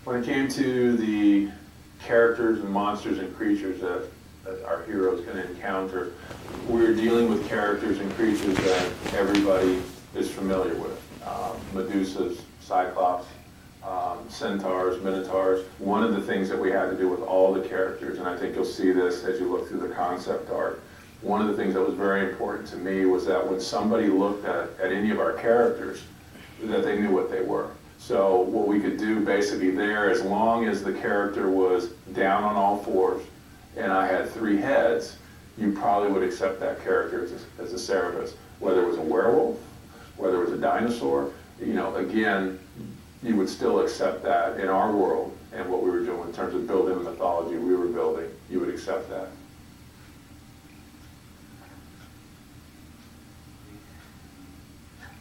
When it came to the characters and monsters and creatures that our heroes can encounter, we're dealing with characters and creatures that everybody is familiar with. Medusas, Cyclops, centaurs, minotaurs. One of the things that we had to do with all the characters, and I think you'll see this as you look through the concept art, one of the things that was very important to me was that when somebody looked at any of our characters, that they knew what they were. So what we could do basically there, as long as the character was down on all fours and I had 3 heads, you probably would accept that character as a Cerberus. Whether it was a werewolf, whether it was a dinosaur, you know, again, you would still accept that in our world and what we were doing in terms of building the mythology we were building, you would accept that.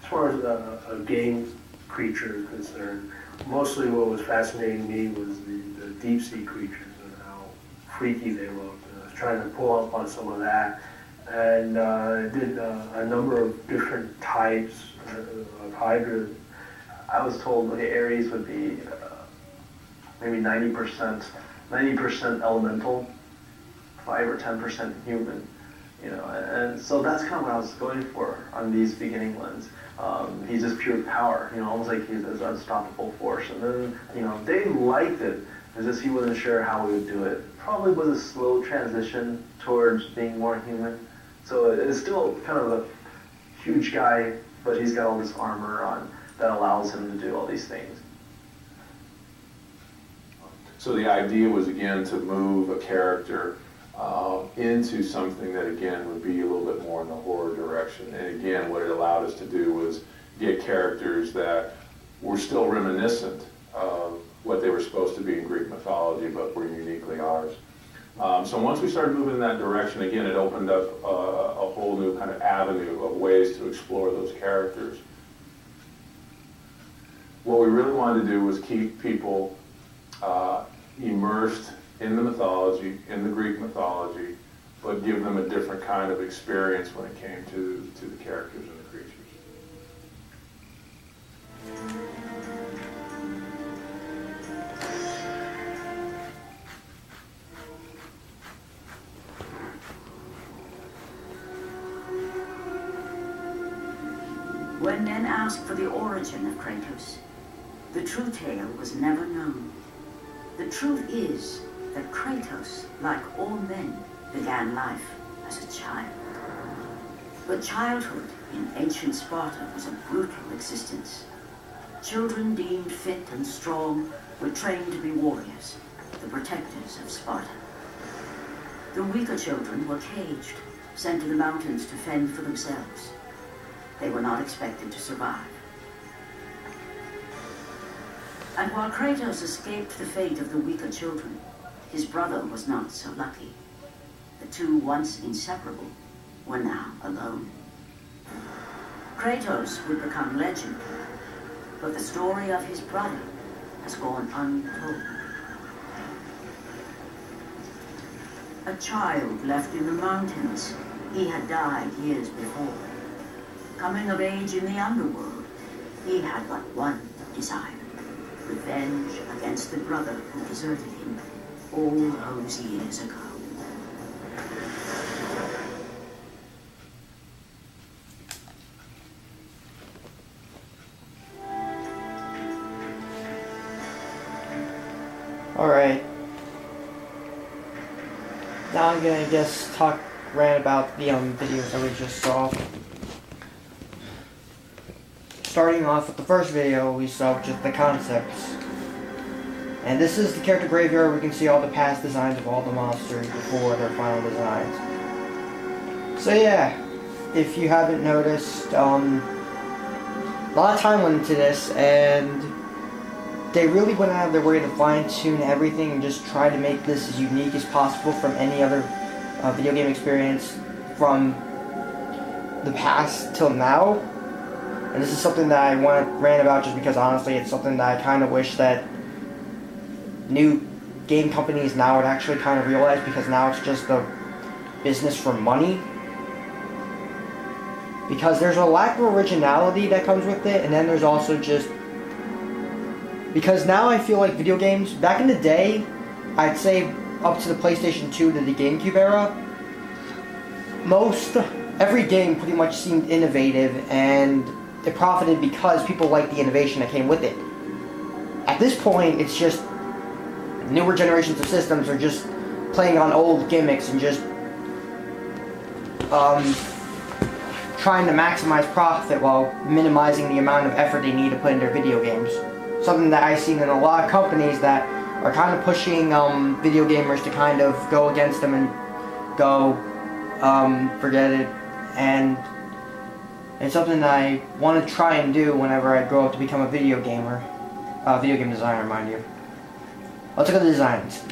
As far as a game creature is concerned, mostly what was fascinating me was the deep sea creatures and how freaky they looked. And I was trying to pull up on some of that, and I did a number of different types of hydra. I was told the Ares would be maybe 90% elemental, 5 or 10% human, you know, and so that's kind of what I was going for on these beginning ones. He's just pure power, you know, almost like he's this unstoppable force. And then, you know, they liked it. It's just he wasn't sure how we would do it. Probably was a slow transition towards being more human. So it's still kind of a huge guy, but he's got all this armor on that allows him to do all these things. So the idea was, again, to move a character into something that, again, would be a little bit more in the horror direction. And again, what it allowed us to do was get characters that were still reminiscent of what they were supposed to be in Greek mythology, but were uniquely ours. So once we started moving in that direction, again, it opened up a whole new kind of avenue of ways to explore those characters. What we really wanted to do was keep people immersed in the mythology, in the Greek mythology, but give them a different kind of experience when it came to the characters and the creatures. When men asked for the origin of Kratos, the true tale was never known. The truth is that Kratos, like all men, began life as a child. But childhood in ancient Sparta was a brutal existence. Children deemed fit and strong were trained to be warriors, the protectors of Sparta. The weaker children were caged, sent to the mountains to fend for themselves. They were not expected to survive. And while Kratos escaped the fate of the weaker children, his brother was not so lucky. The two, once inseparable, were now alone. Kratos would become legend, but the story of his brother has gone untold. A child left in the mountains, he had died years before. Coming of age in the underworld, he had but one desire: revenge against the brother who deserted him all those years ago. Alright. Now I'm gonna rant about the videos that we just saw. Starting off with the first video we saw, which is the concepts. And this is the character graveyard. We can see all the past designs of all the monsters before their final designs. So yeah, if you haven't noticed, a lot of time went into this, and they really went out of their way to fine-tune everything and just try to make this as unique as possible from any other video game experience from the past till now. And this is something that I want to rant about just because, honestly, it's something that I kind of wish that new game companies now would actually kind of realize, because now it's just a business for money. Because there's a lack of originality that comes with it, and then there's also just Because now I feel like video games, back in the day, I'd say up to the PlayStation 2 to the GameCube era, every game pretty much seemed innovative, and it profited because people liked the innovation that came with it. At this point, it's just newer generations of systems are just playing on old gimmicks and just trying to maximize profit while minimizing the amount of effort they need to put in their video games. Something that I've seen in a lot of companies that are kind of pushing video gamers to kind of go against them and go forget it, and it's something that I want to try and do whenever I grow up to become a video gamer. Video game designer, mind you. Let's look at the designs.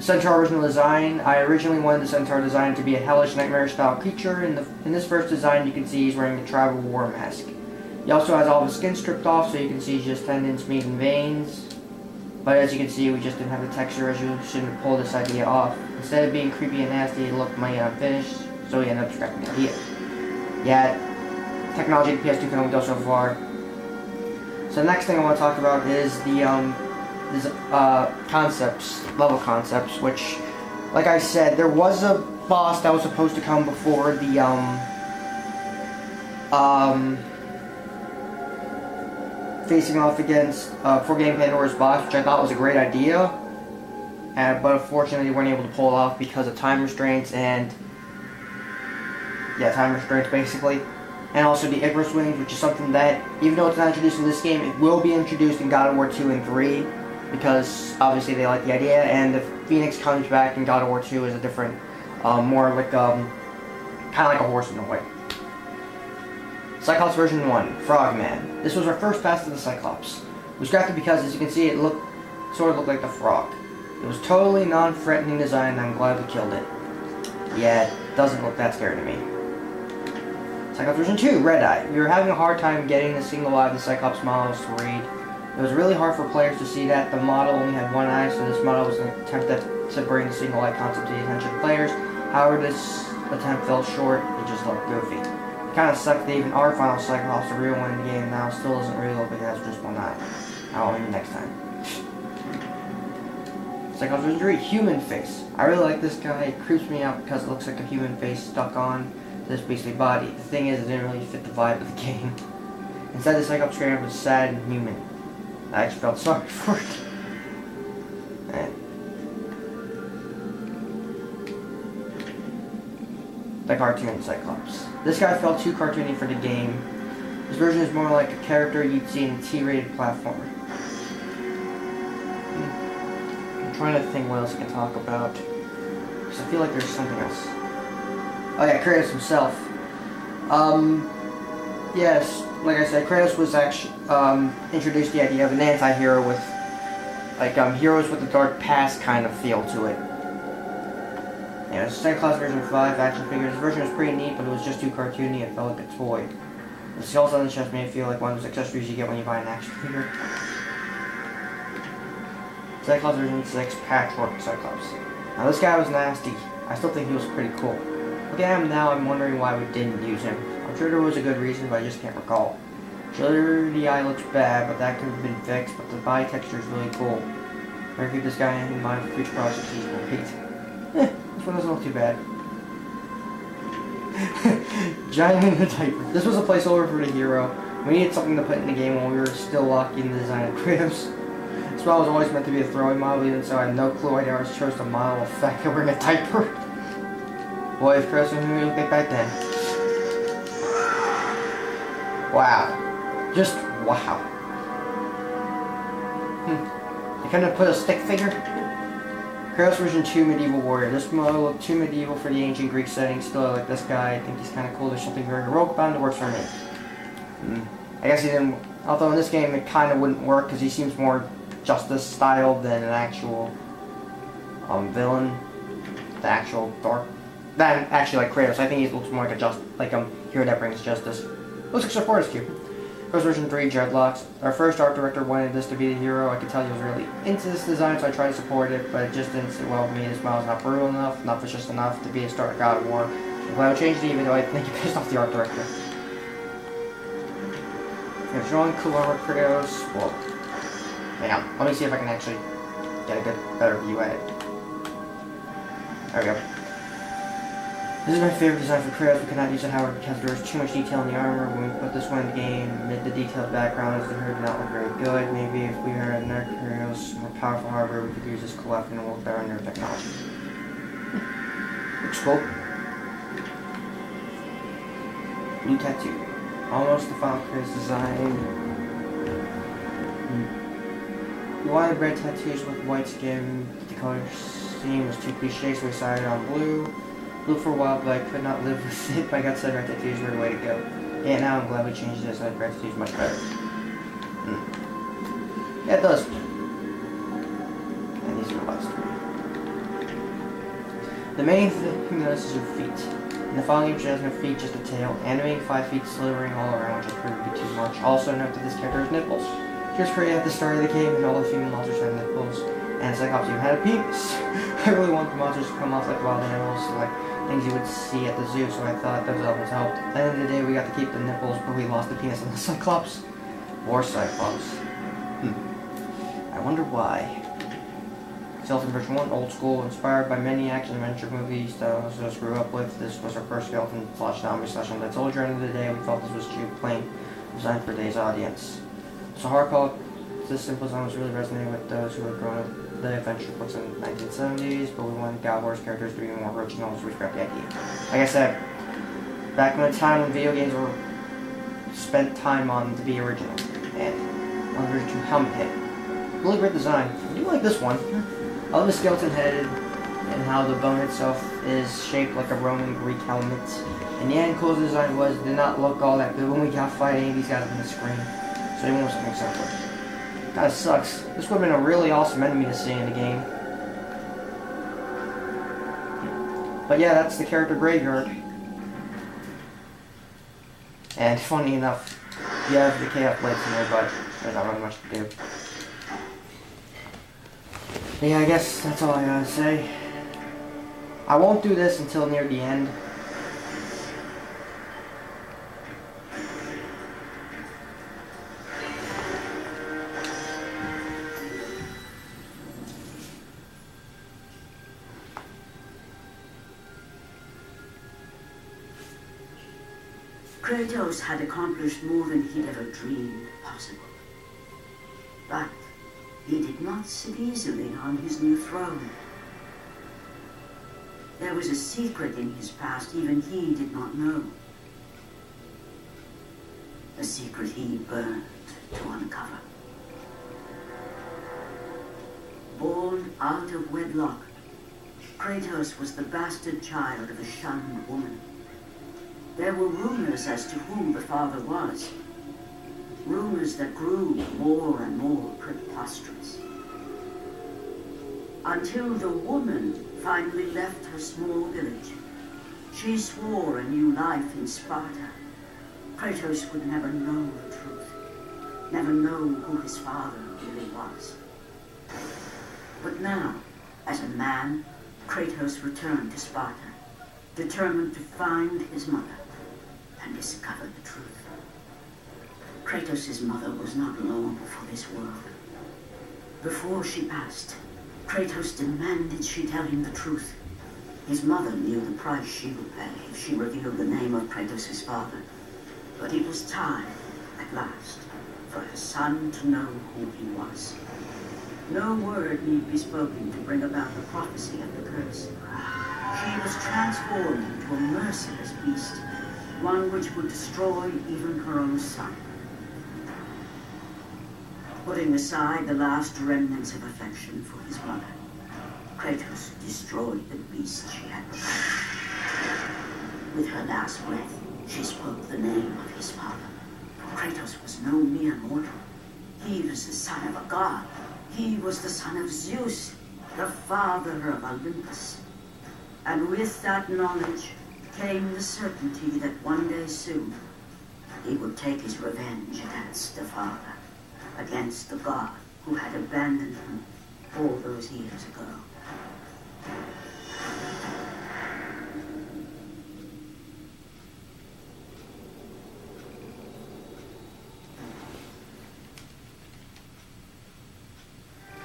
Centaur original design. I originally wanted the Centaur design to be a hellish nightmare style creature. In this first design, you can see he's wearing a tribal war mask. He also has all of his skin stripped off, so you can see just tendons, meat, and veins. But as you can see, we just didn't have the texture resolution to pull this idea off. Instead of being creepy and nasty, it looked mighty unfinished, so we ended up scrapping the idea. Yet, technology of the PS2 can only go so far. So the next thing I want to talk about is the level concepts, which, like I said, there was a boss that was supposed to come before the facing off against before getting Pandora's box, which I thought was a great idea, but unfortunately they weren't able to pull it off because of time restraints and time restraints basically. And also the Icarus wings, which is something that, even though it's not introduced in this game, it will be introduced in God of War 2 and 3, because obviously they like the idea, and the Phoenix comes back in God of War 2 as a different, more like, kind of like a horse in a way. Cyclops version 1, Frogman. This was our first pass to the Cyclops. It was crafted because, as you can see, it sort of looked like the frog. It was totally non-threatening design, and I'm glad we killed it. Yeah, it doesn't look that scary to me. Cyclops version 2, Red Eye. We were having a hard time getting the single eye of the Cyclops models to read. It was really hard for players to see that the model only had one eye, so this model was an attempt to bring the single eye concept to the attention of players. However, this attempt fell short. It just looked goofy. It kind of sucked that even our final Cyclops, the real one in the game now, still doesn't really look like it has just one eye. I'll maybe next time. Cyclops version 3, Human Face. I really like this guy. It creeps me out because it looks like a human face stuck on this beastly body. The thing is, it didn't really fit the vibe of the game. Instead, the Cyclops straight was sad and human. I actually felt sorry for it. The cartoon Cyclops. This guy felt too cartoony for the game. This version is more like a character you'd see in a T-rated platformer. I'm trying to think what else I can talk about, because I feel like there's something else. Oh yeah, Kratos himself. Yes, like I said, Kratos was actually introduced the idea of an anti-hero with, like, heroes with a dark past kind of feel to it. Yeah, it's Santa Claus version 5 action figure. This version was pretty neat, but it was just too cartoony and felt like a toy. The skulls on the chest made it feel like one of those accessories you get when you buy an action figure. Santa Claus version 6 Patchwork Cyclops. Now this guy was nasty. I still think he was pretty cool. Looking at him now, I'm wondering why we didn't use him. I'm sure there was a good reason, but I just can't recall. Sure, the eye looks bad, but that could have been fixed, but the body texture is really cool. Better keep this guy in mind for future projects he's great. This one doesn't look too bad. Giant in the diaper. This was a placeholder for the hero. We needed something to put in the game when we were still locking the design of Kratos. This model was always meant to be a throwing model, even so I had no clue I always chose to model the fact that we're in a diaper. Boy, if Kratos knew we looked back then. Wow. Just wow. They couldn't have put a stick figure? Kratos version 2 Medieval Warrior. This model looked too medieval for the ancient Greek setting. Still, I like this guy. I think he's kind of cool. There's something very heroic about him that works for me. I guess he didn't... Although in this game it kind of wouldn't work because he seems more Justice style than an actual villain. The actual dark... Than actually like Kratos. I think he looks more like a hero that brings justice. Looks like Fortitude Cube. Kratos version 3 Dreadlocks. Our first art director wanted this to be the hero. I could tell he was really into this design, so I tried to support it, but it just didn't sit well with me. This model's not brutal enough, not vicious enough to be a start of God of War. I'm glad I changed it, even though I think it pissed off the art director. There's drawing Kulor Kratos. Well, hang on. Let me see if I can actually get a better view at it. There we go. This is my favorite design for Kratos. We could not use it, however, because there was too much detail in the armor. When we put this one in the game, the detailed background as the herd did not look very good. Maybe if we had another Kratos, more powerful hardware, we could use this cool weapon and work better on their technology. Looks cool. Blue tattoo. Almost the final Kratos design. We wanted red tattoos with white skin, but the color scheme was too cliche, so we decided on blue. Blue for a while, but I could not live with it. My gut said red tattoos were the way to go. Yeah, now I'm glad we changed this. I like red tattoos much better. Yeah, it does. And these are the last three. The main thing you notice is your feet. In the following game, she has no feet, just a tail. Animating 5 feet slithering all around just proved to be too much. Also note that this character has nipples. She was pretty at the start of the game, and all the female monsters had nipples. And Cyclops even had a penis. I really want the monsters to come off like wild animals, like things you would see at the zoo, so I thought those elements helped. At the end of the day, we got to keep the nipples, but we lost the penis on the Cyclops. Or Cyclops. I wonder why. Skeleton version 1, old school, inspired by many action-adventure movies that I just grew up with. This was our first skeleton slash zombie slash undead soldier. At the end of the day, we felt this was too plain, designed for today's audience. So hardcore, this simple design was really resonating with those who had grown up the adventure books in the 1970s, but we wanted God Wars characters to be more original, so we scrapped the idea. Like I said, back in the time when video games were spent time on to be original, and under to helmet head. Really great design. I do like this one. I love the skeleton head and how the bone itself is shaped like a Roman Greek helmet. And yeah, cool as the design was, it did not look all that good when we got fighting these guys on the screen. So they wanted something simpler. Kinda sucks. This would have been a really awesome enemy to see in the game. But yeah, that's the character graveyard. And funny enough, you have the Chaos Blades in there, but there's not really much to do. But yeah, I guess that's all I gotta say. I won't do this until near the end. Kratos had accomplished more than he'd ever dreamed possible. But he did not sit easily on his new throne. There was a secret in his past even he did not know. A secret he burned to uncover. Born out of wedlock, Kratos was the bastard child of a shunned woman. There were rumors as to who the father was. Rumors that grew more and more preposterous. Until the woman finally left her small village. She swore a new life in Sparta. Kratos would never know the truth. Never know who his father really was. But now, as a man, Kratos returned to Sparta, determined to find his mother and discover the truth. Kratos' mother was not long for this world. Before she passed, Kratos demanded she tell him the truth. His mother knew the price she would pay if she revealed the name of Kratos' father. But it was time, at last, for her son to know who he was. No word need be spoken to bring about the prophecy of the curse. She was transformed into a merciless beast, one which would destroy even her own son. Putting aside the last remnants of affection for his mother, Kratos destroyed the beast she had become. With her last breath, she spoke the name of his father. For Kratos was no mere mortal. He was the son of a god. He was the son of Zeus, the father of Olympus. And with that knowledge came the certainty that one day soon he would take his revenge against the father, against the god who had abandoned him all those years ago.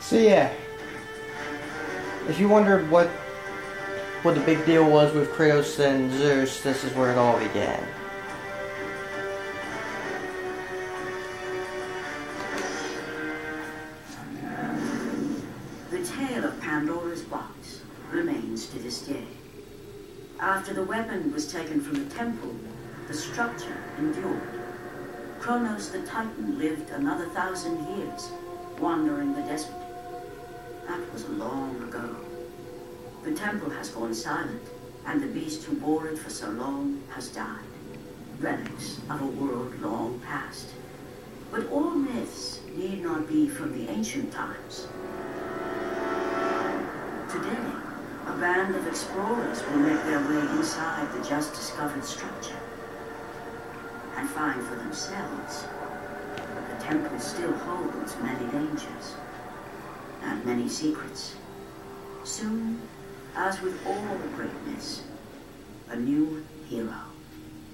So yeah, if you wondered what the big deal was with Kratos and Zeus, this is where it all began. The tale of Pandora's box remains to this day. After the weapon was taken from the temple, the structure endured. Kronos the Titan lived another 1,000 years, wandering the desert. That was long ago. The temple has gone silent, and the beast who bore it for so long has died. Relics of a world long past. But all myths need not be from the ancient times. Today, a band of explorers will make their way inside the just-discovered structure and find for themselves that the temple still holds many dangers and many secrets. Soon, as with all greatness, a new hero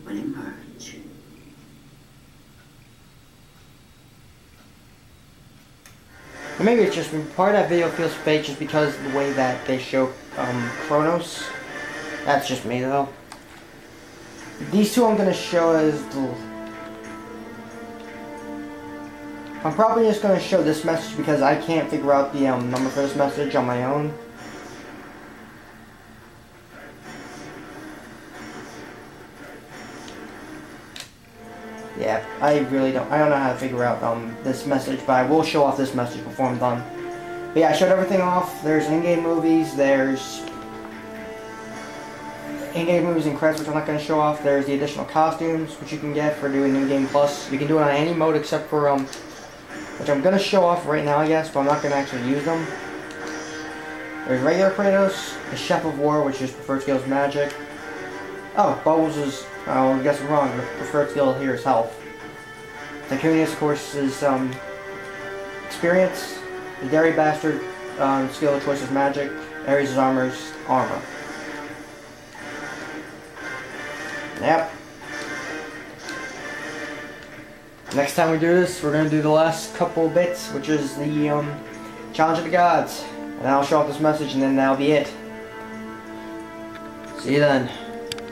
will emerge. And maybe it's just part of that video feels fake just because of the way that they show Kronos. That's just me though. These two I'm gonna show as the. I'm probably just gonna show this message because I can't figure out the number for this message on my own. Yeah, I really don't. I don't know how to figure out this message, but I will show off this message before I'm done. But yeah, I showed everything off. There's in-game movies. There's in-game movies and credits, which I'm not going to show off. There's the additional costumes, which you can get for doing in-game plus. You can do it on any mode except for which I'm going to show off right now, I guess, but I'm not going to actually use them. There's regular Kratos, the Chef of War, which is preferred skills magic. Oh, Bubbles is. Oh, I guess I'm wrong. The preferred skill here is health. Tycoonius, of course, is experience. The Dairy Bastard skill of choice is magic. Ares' armor is armor. Yep. Next time we do this, we're going to do the last couple bits, which is the Challenge of the Gods. And I'll show off this message, and then that'll be it. See you then.